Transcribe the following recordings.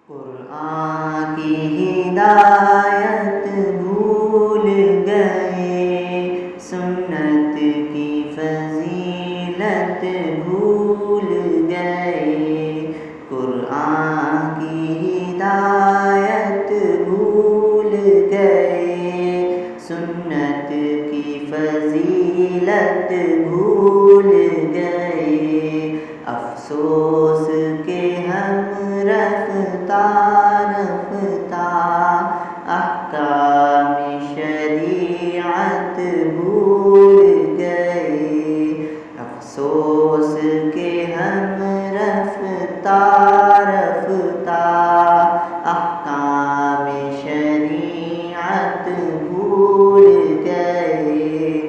قرآن کی ہدایت بھول گئے، سنت کی فضیلت بھول گئے۔ قرآن کی ہدایت بھول گئے، سنت کی فضیلت بھول گئے۔ افسوس کہ ہم رفتہ احکام شریعت بھول گئے۔ افسوس کہ ہم رفتہ احکام شریعت بھول گئے۔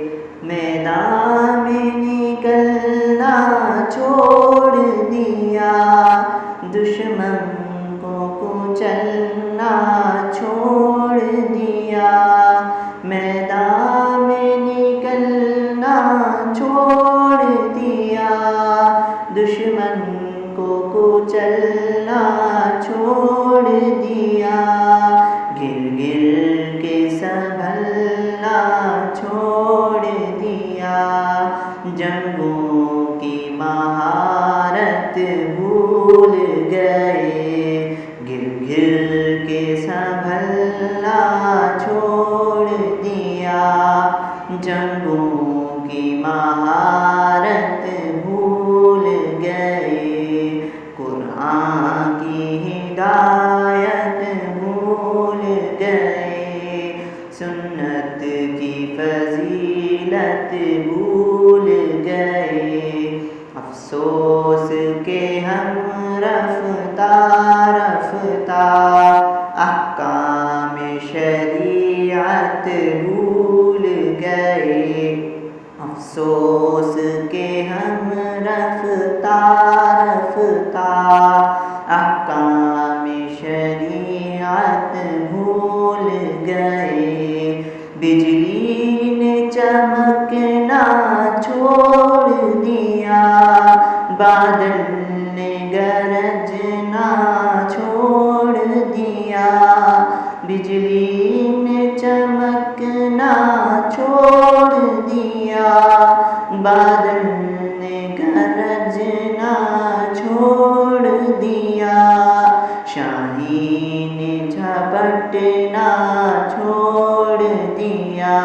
میدان میں نکلنا چھوڑ دیا، دشمن کو کچلنا چھوڑ دیا۔ میدان میں نکلنا چھوڑ دیا، دشمن کو کچلنا چھوڑ دیا۔ گر گر کے سنبھلنا چھوڑ دیا، جنگوں کی مہارت بھول گئے۔ گر گر کے سنبھلنا چھوڑ دیا، جنگوں کی مہارت بھول گئے۔ قرآن کی ہدایت بھول گئے، سنت کی فضیلت بھول گئے۔ افسوس کہ ہم رفتہ احکام شریعت بھول گئے۔ افسوس کہ ہم رفتہ احکام شریعت بھول گئے۔ بجلی نے چمکنا چھوڑ دیا، بادل نے گرجنا چھوڑ دیا۔ بجلی نے چمکنا چھوڑ دیا، بادل نے گرجنا چھوڑ دیا۔ شاہین نے جھپٹنا چھوڑ دیا،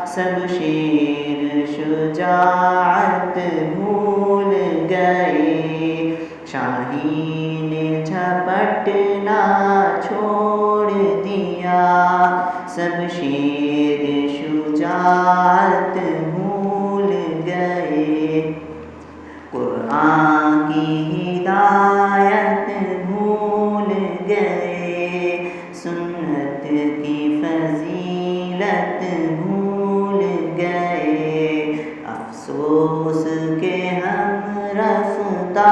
سب شیر شجاعت بھول گئے۔ شاہین نے جھپٹنا چھوڑ دیا، سب شیر شجاعت بھول گئے۔ قرآن کی ہدایت بھول گئے، سنت کی فضیلت بھول گئے۔ افسوس کہ ہم رفتہ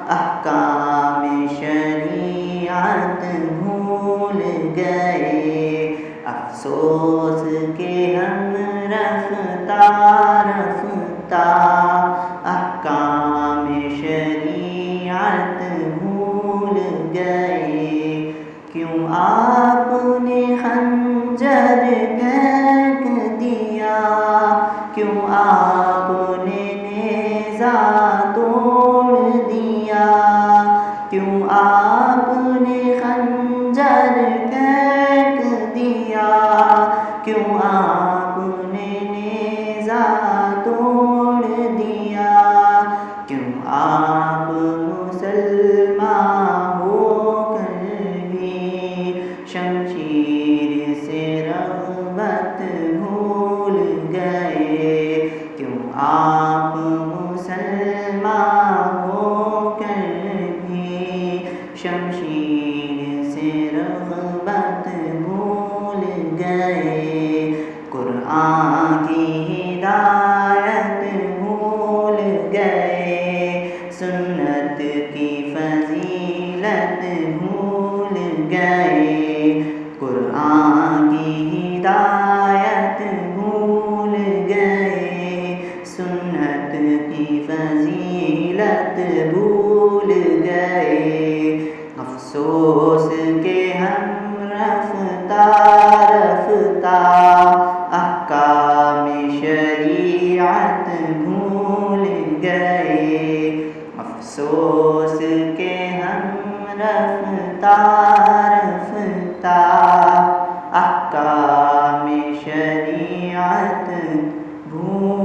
احکام شریعت بھول گئے۔ افسوس کہ ہم رفتہ احکام شریعت بھول گئے۔ کیوں آپ نے خنجر پھینک دیا، کیوں آپ نے نیزہ توڑ دیا، کیوں آپ نے خنجر پھینک دیا، کیوں آپ نے نیزہ توڑ دیا۔ کیوں آپ مسلمان ہو کر بھی شمشیر سے رغبت بھول گئے؟ کیوں آپ مسلمان ہو کر بھی شمشیر سے رغبت بھول گئے؟ قرآن کی ہدایت بھول گئے، سنت کی فضیلت بھول گئے۔ قرآن کی ہدایت بھول گئے، سنت کی فضیلت بھول گئے۔ رفتہ احکام شریعت بھول گئے، افسوس کہ ہم رفتہ رفتہ احکام شریعت بھول